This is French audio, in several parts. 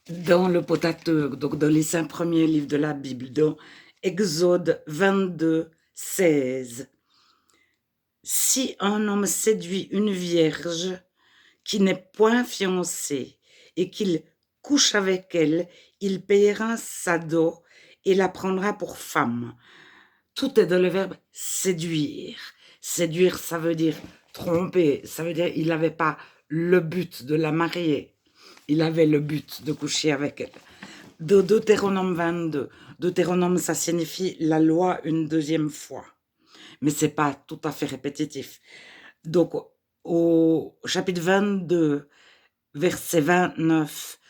Dans le Pentateuque, donc dans les 5 premiers livres de la Bible, dans Exode 22, 16, si un homme séduit une vierge qui n'est point fiancée et qu'il couche avec elle, il payera sa dot et la prendra pour femme. Tout est dans le verbe séduire. Séduire, ça veut dire tromper, ça veut dire il n'avait pas le but de la marier, il avait le but de coucher avec elle. De Deutéronome 22. Deutéronome, ça signifie la loi une deuxième fois. Mais c'est pas tout à fait répétitif. Donc, au chapitre 22, verset 29,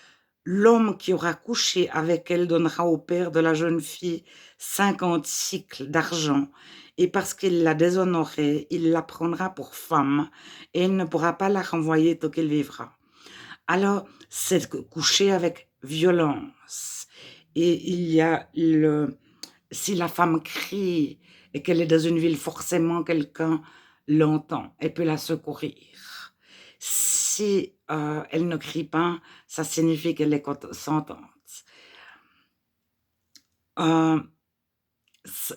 l'homme qui aura couché avec elle donnera au père de la jeune fille 50 cycles d'argent, et parce qu'il l'a déshonorée, il la prendra pour femme, et il ne pourra pas la renvoyer tant qu'il vivra. Alors, c'est coucher avec violence. Et il y a si la femme crie et qu'elle est dans une ville, forcément quelqu'un l'entend et peut la secourir. Si elle ne crie pas, ça signifie qu'elle est consentante. Euh,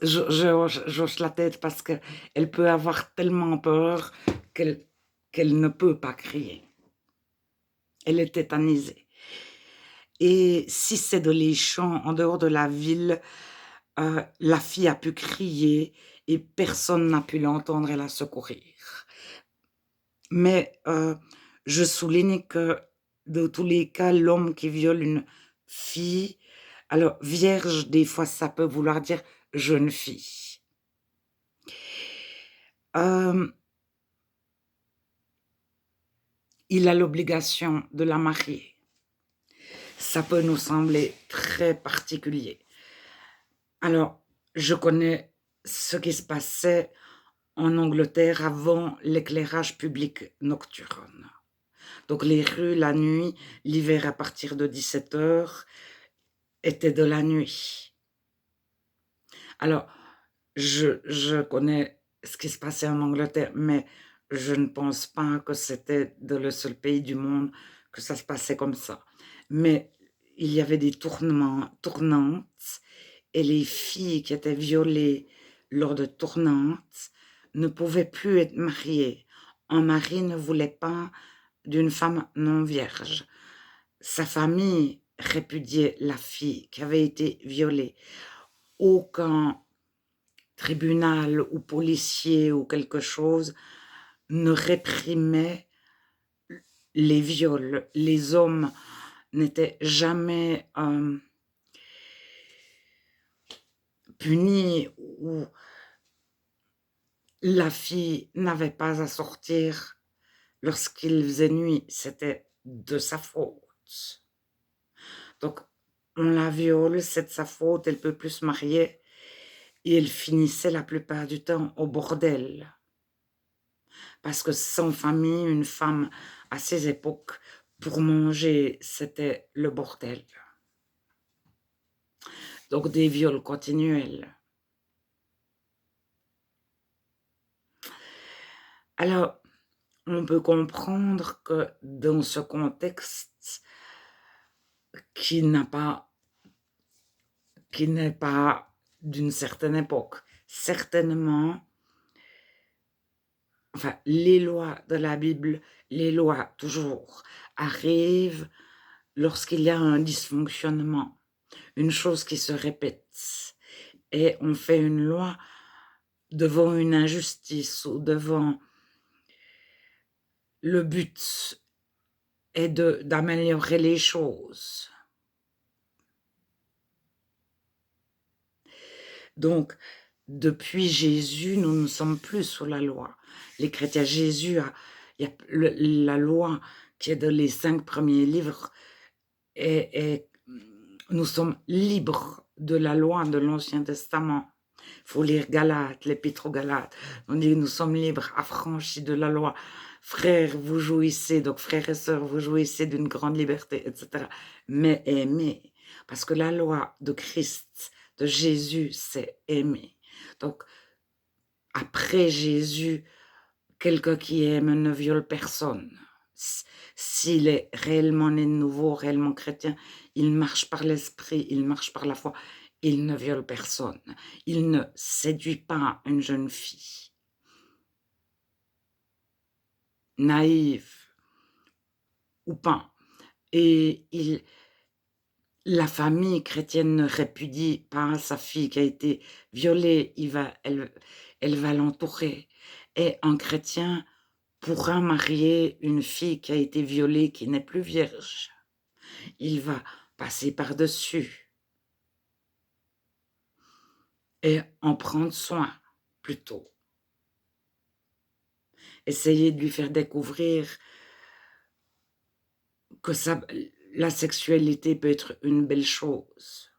j'hoche la tête parce qu'elle peut avoir tellement peur qu'elle ne peut pas crier. Elle est tétanisée. Et si c'est dans les champs, en dehors de la ville, la fille a pu crier et personne n'a pu l'entendre et la secourir. Mais je souligne que dans tous les cas, l'homme qui viole une fille, alors vierge, des fois, ça peut vouloir dire jeune fille. Il a l'obligation de la marier. Ça peut nous sembler très particulier. Alors, je connais ce qui se passait en Angleterre avant l'éclairage public nocturne. Donc les rues, la nuit, l'hiver à partir de 17h, étaient de la nuit. Alors, je connais ce qui se passait en Angleterre, mais je ne pense pas que c'était le seul pays du monde que ça se passait comme ça. Mais il y avait des tournantes, et les filles qui étaient violées lors de tournantes ne pouvaient plus être mariées. Un mari ne voulait pas d'une femme non vierge. Sa famille répudiait la fille qui avait été violée. Aucun tribunal ou policier ou quelque chose ne réprimait les viols. Les hommes n'étaient jamais punis, ou la fille n'avait pas à sortir lorsqu'il faisait nuit. C'était de sa faute. Donc, on la viole, c'est de sa faute, elle peut plus se marier. Et elle finissait la plupart du temps au bordel. Parce que sans famille, une femme, à ces époques, pour manger, c'était le bordel. Donc des viols continuels. Alors, on peut comprendre que dans ce contexte qui n'est pas d'une certaine époque, certainement, enfin, les lois de la Bible, les lois toujours, arrivent lorsqu'il y a un dysfonctionnement, une chose qui se répète, et on fait une loi devant une injustice ou devant le but est d'améliorer les choses. Donc, depuis Jésus, nous ne sommes plus sous la loi. Les chrétiens, il y a la loi qui est dans les 5 premiers livres, et nous sommes libres de la loi de l'Ancien Testament. Il faut lire Galates, l'épître aux Galates. On dit nous sommes libres, affranchis de la loi. Frères, vous jouissez, donc frères et sœurs, vous jouissez d'une grande liberté, etc. Mais aimez, parce que la loi de Christ, de Jésus, c'est aimer. Donc, après Jésus, quelqu'un qui aime ne viole personne. S'il est réellement né de nouveau, réellement chrétien, il marche par l'esprit, il marche par la foi, il ne viole personne, il ne séduit pas une jeune fille naïve ou pas. Et la famille chrétienne ne répudie pas sa fille qui a été violée, elle va l'entourer. Et un chrétien pourra marier une fille qui a été violée, qui n'est plus vierge. Il va passer par-dessus et en prendre soin, plutôt. Essayer de lui faire découvrir que la sexualité peut être une belle chose.